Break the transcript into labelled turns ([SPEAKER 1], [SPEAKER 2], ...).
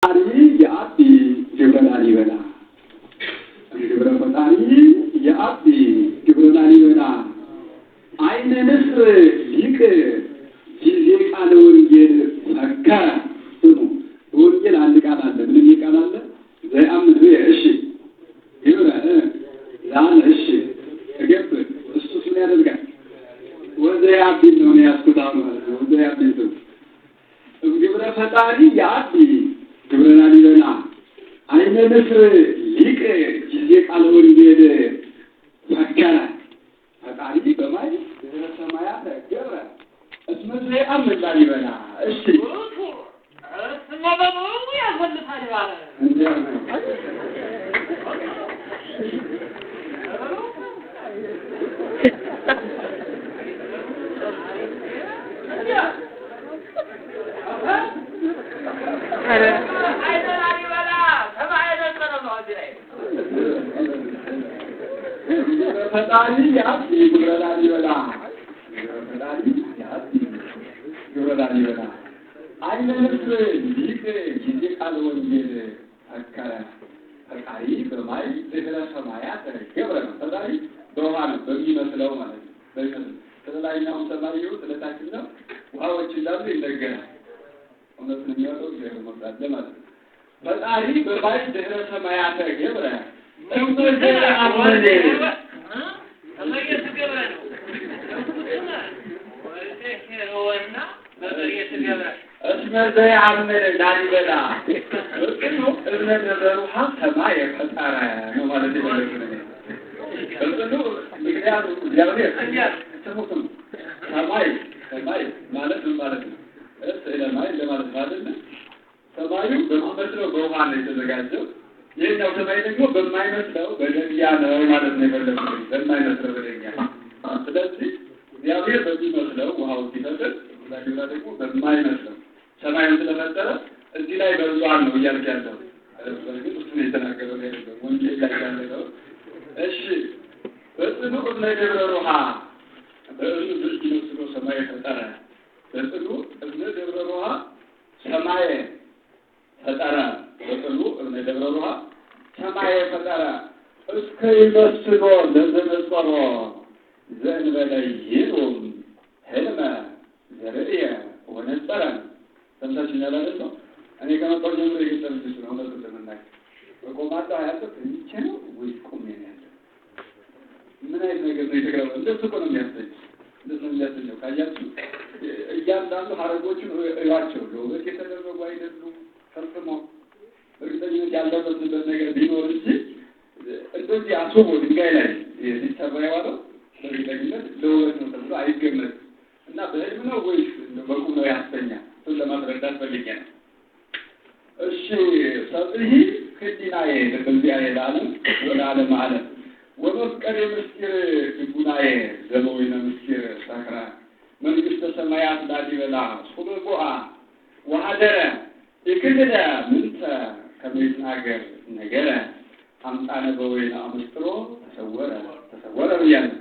[SPEAKER 1] የአቢ ግብረ ላሊበላ ግብረ ፈጣሪ የአቢ ግብረ ላሊበላ አይነ ንስር ሊቅ ጊዜ ቃለ ወንጌል ሰከረ ስሙ ወንጌል አንድ ቃል አለ ምን ቃል አለ ዘአምድ እሺ ግብረ ላለ እሺ ተገብ እሱ ምን ያደርጋል ወዘያቢ ነው ያስኩታው ማለት ነው ወዘያቢ ነው ግብረ ፈጣሪ የአቢ ግብረ ላሊበላ አይነ ንስር ሊቅ ጊዜ ቃለ ወንጌል ሰከረ ፈጣሪ በማይ ድህረ ሰማያት ገብረ እስመ ዘአምድ ላሊበላ እሺ
[SPEAKER 2] ስለበሉ ያፈልታል ማለት
[SPEAKER 1] ፈጣሪ ያብ ግብረ ላሊበላ ፈጣሪ ያብ ግብረ ላሊበላ አይነ ንስር ሊቅ ጊዜ ቃለ ወንጌል ሰከረ ፈጣሪ በማይ ድህረ ሰማያት ገብረ ፈጣሪ በውሃ ነው በሚመስለው ማለት ነው በሚመስለው ስለላይኛው ሰማዩ ስለታችኛው ውሃዎች እንዳሉ ይነገራል እውነቱን የሚያወጣው እግዚአብሔር መጣለ ማለት ነው ፈጣሪ በማይ ድህረ ሰማያት ገብረ እስመ ዘአምድ ላሊበላ እርግጥ እብነ ደብረሩሃ ሰማይ ፈጠረ ነው ማለት ነው። እርግጥ ምክንያቱም እግዚአብሔር ስሙትም ሰማይ ማለት ምን ማለት ነው? ለማይ ለማለት አይደለም። ሰማዩ በሚመስለው በውሃ ነው የተዘጋጀው። ይህኛው ሰማይ ደግሞ በማይመስለው በደንጊያ ነው ማለት ነው የፈለጉት በማይመስለው በደንጊያ። ስለዚህ እግዚአብሔር በሚመስለው ውሃው ሲፈጥር ላሊበላ ደግሞ በማይመስለው ሰማዩን ስለፈጠረ እዚህ ላይ በዟል ነው እያልክ ያለው በእርግጥ እሱ ነው የተናገረው ያለው ወንጌል ላይ ያለው እሺ በጽኑ እብነ ደብረሩሃ በእሱ ድርጅ መስሎ ሰማይ ፈጠረ በጽኑ እብነ ደብረሩሃ ሰማይ ፈጠረ በጽኑ እብነ ደብረሩሃ ሰማይ ፈጠረ እስከ ይመስሎ ለዘመጸሮ ዘእንበለ ይሩም ህልመ ዘርእየ ወነጸረ ሰምታችን ያላለ ነው እኔ ከመጣሁ ጀምሮ እየተሰምኩ ነው ነው ተመናክ በቆማጣ ያለው ትንሽ ነው ወይስ ቆሜ ነው ያለው ምን አይነት ነገር ነው የተገረመው እንደሱ እኮ ነው የሚያስጠኝ እንደሱ ነው የሚያስጠኝ ካያችሁ እያንዳንዱ ሀረጎችን እዩዋቸው ለውበት የተደረጉ አይደሉም ፈጽሞ እርግጠኝነት ያለበት ነገር ቢኖር እንጂ እንደዚህ አስቦ ድንጋይ ላይ ሊሰራ የዋለው እርግጠኝነት ለውበት ነው ተብሎ አይገመትም እና በህልም ነው ወይስ በቁም ነው ያስተኛል እሱን ለማስረዳት ፈልጌ ነው እሺ ሰብህ ክዲናዬ ለበዚያዬ ለዓለም ወደ ዓለም ዓለም ወመፍቀሬ ምስጢር ልቡናዬ ዘመዊነ ምስጢር ሰክራ መንግሥተ ሰማያት ላሊበላ ሱብቦአ ወአደረ ይክልለ ምንተ ከመይትናገር ነገረ አምጣነ በወይነ አምስጥሮ ተሰወረ ብያለሁ